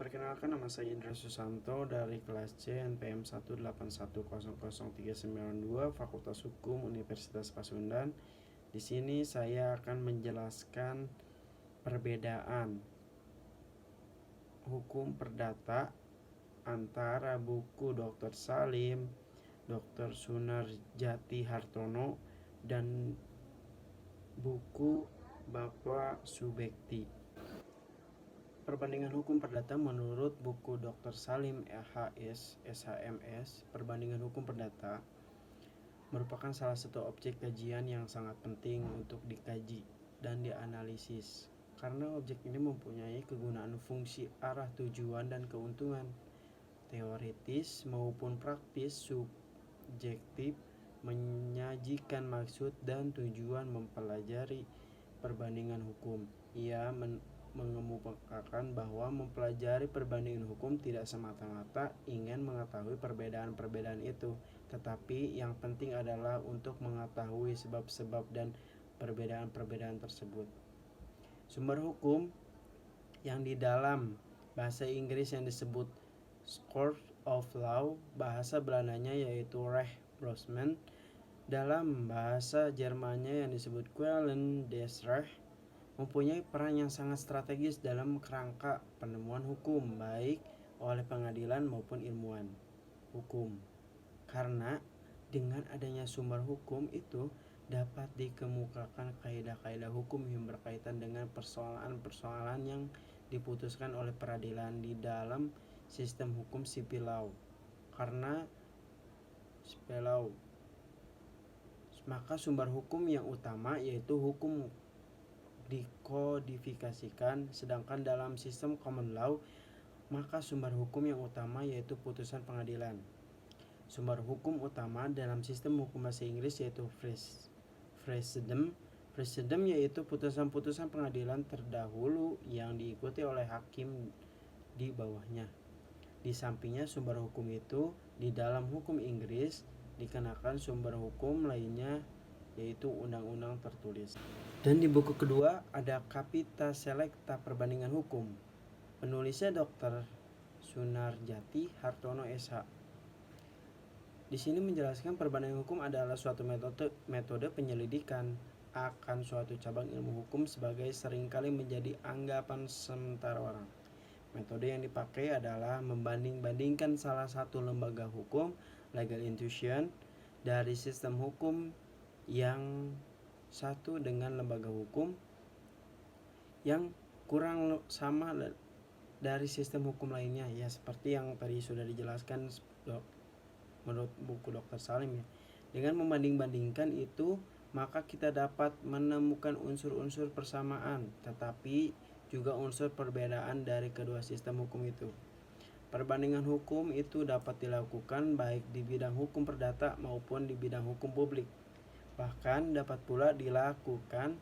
Perkenalkan, nama saya Indra Susanto dari kelas C NPM 181000392 Fakultas Hukum Universitas Pasundan. Di sini saya akan menjelaskan perbedaan hukum perdata antara buku Dr. Salim, Dr. Sunarjati Hartono, dan buku Bapak Subekti. Perbandingan hukum perdata menurut buku Dr. Salim SHMS, perbandingan hukum perdata merupakan salah satu objek kajian yang sangat penting untuk dikaji dan dianalisis, karena objek ini mempunyai kegunaan fungsi, arah, tujuan, dan keuntungan teoritis maupun praktis, subjektif, menyajikan maksud dan tujuan mempelajari perbandingan hukum. Ia mengemukakan bahwa mempelajari perbandingan hukum tidak semata-mata ingin mengetahui perbedaan-perbedaan itu, tetapi yang penting adalah untuk mengetahui sebab-sebab dan perbedaan-perbedaan tersebut. Sumber hukum yang di dalam bahasa Inggris yang disebut Court of Law, bahasa Belandanya yaitu Rechtsprechung, dalam bahasa Jermannya yang disebut Quellen des Rechts, mempunyai peran yang sangat strategis dalam kerangka penemuan hukum, baik oleh pengadilan maupun ilmuwan hukum. Karena dengan adanya sumber hukum itu dapat dikemukakan kaidah-kaidah hukum yang berkaitan dengan persoalan-persoalan yang diputuskan oleh peradilan di dalam sistem hukum civil law. Karena civil law, maka sumber hukum yang utama yaitu hukum dikodifikasikan, sedangkan dalam sistem common law maka sumber hukum yang utama yaitu putusan pengadilan. Sumber hukum utama dalam sistem hukum bahasa Inggris yaitu precedent yaitu putusan-putusan pengadilan terdahulu yang diikuti oleh hakim di bawahnya. Di sampingnya sumber hukum itu di dalam hukum Inggris dikenakan sumber hukum lainnya yaitu undang-undang tertulis. Dan di buku kedua ada Capita Selecta Perbandingan Hukum. Penulisnya Dr. Sunarjati Hartono SH. Di sini menjelaskan perbandingan hukum adalah suatu metode penyelidikan akan suatu cabang ilmu hukum sebagai seringkali menjadi anggapan sementara orang. Metode yang dipakai adalah membanding-bandingkan salah satu lembaga hukum, legal institution, dari sistem hukum yang satu dengan lembaga hukum yang kurang sama dari sistem hukum lainnya, ya seperti yang tadi sudah dijelaskan menurut buku Dr. Salim ya. Dengan membanding-bandingkan itu, maka kita dapat menemukan unsur-unsur persamaan tetapi juga unsur perbedaan dari kedua sistem hukum itu. Perbandingan hukum itu dapat dilakukan baik di bidang hukum perdata maupun di bidang hukum publik. Bahkan dapat pula dilakukan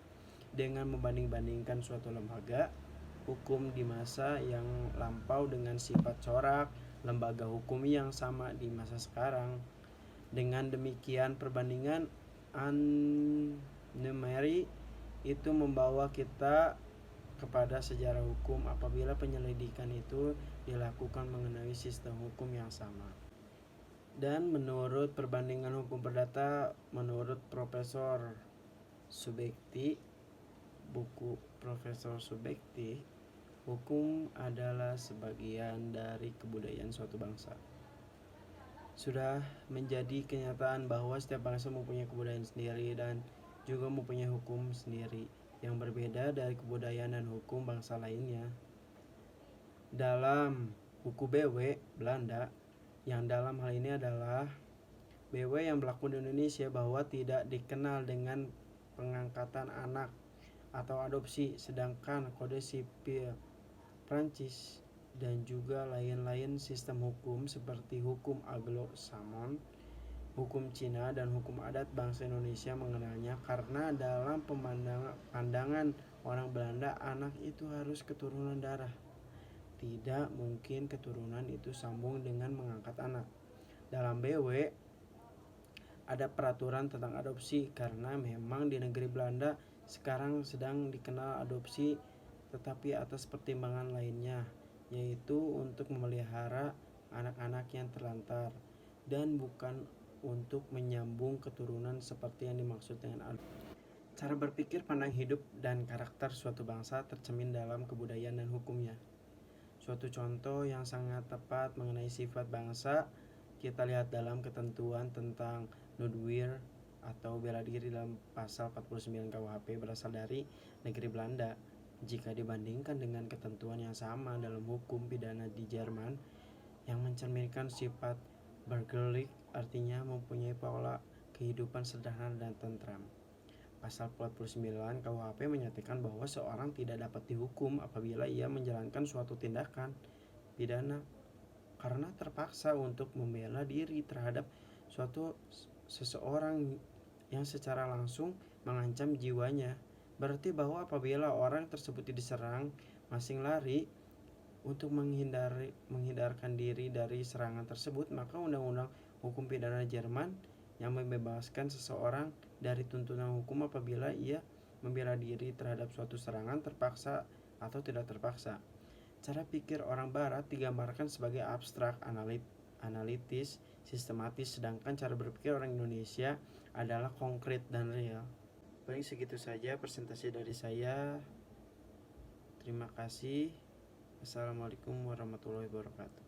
dengan membanding-bandingkan suatu lembaga hukum di masa yang lampau dengan sifat corak lembaga hukum yang sama di masa sekarang. Dengan demikian perbandingan anomali itu membawa kita kepada sejarah hukum apabila penyelidikan itu dilakukan mengenai sistem hukum yang sama. Dan menurut perbandingan hukum perdata, menurut Profesor Subekti, buku Profesor Subekti, hukum adalah sebagian dari kebudayaan suatu bangsa. Sudah menjadi kenyataan bahwa setiap bangsa mempunyai kebudayaan sendiri dan juga mempunyai hukum sendiri yang berbeda dari kebudayaan dan hukum bangsa lainnya. Dalam buku BW Belanda, yang dalam hal ini adalah BW yang berlaku di Indonesia, bahwa tidak dikenal dengan pengangkatan anak atau adopsi, sedangkan kode sipil Prancis dan juga lain-lain sistem hukum seperti hukum Anglo-Saxon, hukum Cina, dan hukum adat bangsa Indonesia mengenalnya, karena dalam pandangan orang Belanda anak itu harus keturunan darah. Tidak mungkin keturunan itu sambung dengan mengangkat anak. Dalam BW ada peraturan tentang adopsi, karena memang di negeri Belanda sekarang sedang dikenal adopsi, tetapi atas pertimbangan lainnya, yaitu untuk memelihara anak-anak yang terlantar dan bukan untuk menyambung keturunan seperti yang dimaksud dengan cara berpikir, pandang hidup, dan karakter suatu bangsa tercermin dalam kebudayaan dan hukumnya. Suatu contoh yang sangat tepat mengenai sifat bangsa kita lihat dalam ketentuan tentang nudwir atau bela diri dalam pasal 49 KUHP berasal dari negeri Belanda. Jika dibandingkan dengan ketentuan yang sama dalam hukum pidana di Jerman yang mencerminkan sifat burgerlich, artinya mempunyai pola kehidupan sederhana dan tentram. Pasal 49 KUHP menyatakan bahwa seorang tidak dapat dihukum apabila ia menjalankan suatu tindakan pidana karena terpaksa untuk membela diri terhadap seseorang yang secara langsung mengancam jiwanya. Berarti bahwa apabila orang tersebut diserang masing lari untuk menghindarkan diri dari serangan tersebut, maka undang-undang hukum pidana Jerman yang membebaskan seseorang dari tuntutan hukum apabila ia membela diri terhadap suatu serangan terpaksa atau tidak terpaksa. Cara pikir orang barat digambarkan sebagai abstrak, analitis, sistematis, sedangkan cara berpikir orang Indonesia adalah konkret dan real. Baik, segitu saja presentasi dari saya. Terima kasih. Assalamualaikum warahmatullahi wabarakatuh.